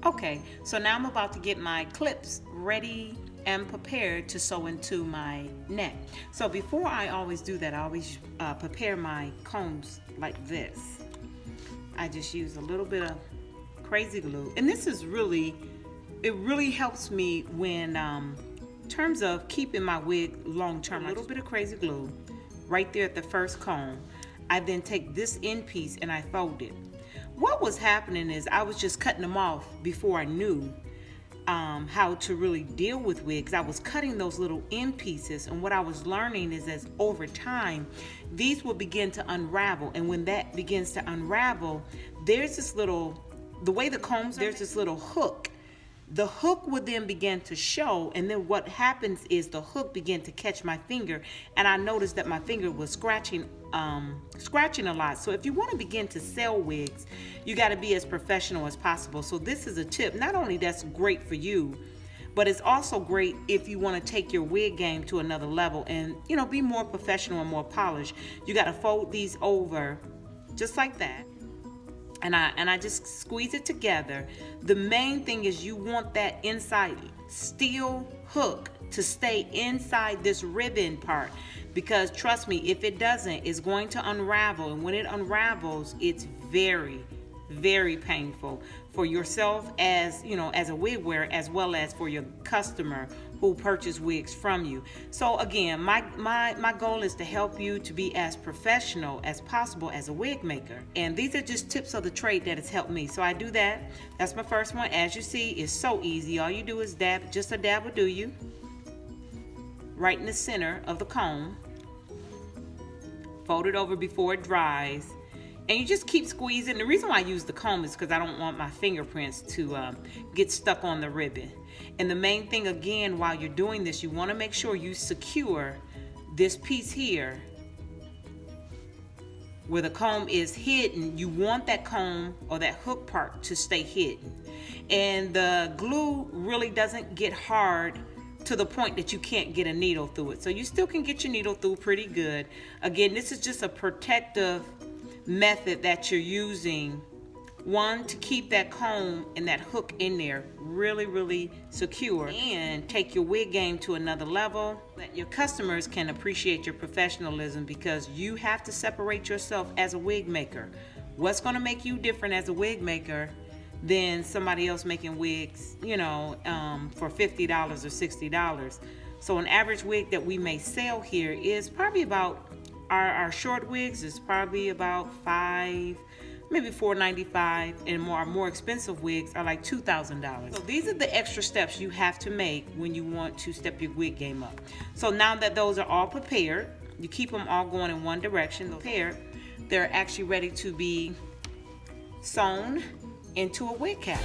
Okay, so now I'm about to get my clips ready and prepared to sew into my neck. So before I always do that, I always prepare my combs like this. I just use a little bit of crazy glue, and this is really, it really helps me when in terms of keeping my wig long term. A little bit of crazy glue right there at the first comb. I then take this end piece and I fold it. What was happening is I was just cutting them off before I knew how to really deal with wigs. I was cutting those little end pieces, and what I was learning is as over time these will begin to unravel, and when that begins to unravel, there's this little, the way the combs, there's this little hook. The hook would then begin to show, and then what happens is the hook began to catch my finger, and I noticed that my finger was scratching a lot. So if you want to begin to sell wigs, you got to be as professional as possible. So this is a tip, not only that's great for you, but it's also great if you want to take your wig game to another level and, you know, be more professional and more polished. You got to fold these over just like that. And I just squeeze it together. The main thing is you want that inside steel hook to stay inside this ribbon part, because trust me, if it doesn't, it's going to unravel, and when it unravels, it's very, very painful for yourself as, you know, as a wig wearer, as well as for your customer who purchase wigs from you. So again, my goal is to help you to be as professional as possible as a wig maker. And these are just tips of the trade that has helped me. So I do that. That's my first one. As you see, it's so easy. All you do is dab, just a dab will do you. Right in the center of the comb. Fold it over before it dries. And you just keep squeezing. The reason why I use the comb is because I don't want my fingerprints to get stuck on the ribbon. And the main thing, again, while you're doing this, you want to make sure you secure this piece here where the comb is hidden. You want that comb or that hook part to stay hidden. And the glue really doesn't get hard to the point that you can't get a needle through it. So you still can get your needle through pretty good. Again, this is just a protective method that you're using, one, to keep that comb and that hook in there really, really secure, and take your wig game to another level that your customers can appreciate your professionalism, because you have to separate yourself as a wig maker. What's going to make you different as a wig maker than somebody else making wigs, you know, for $50 or $60? So an average wig that we may sell here is probably about, our short wigs is probably about $5, maybe $4.95, and our more expensive wigs are like $2,000. So these are the extra steps you have to make when you want to step your wig game up. So now that those are all prepared, you keep them all going in one direction. Prepared, they're actually ready to be sewn into a wig cap.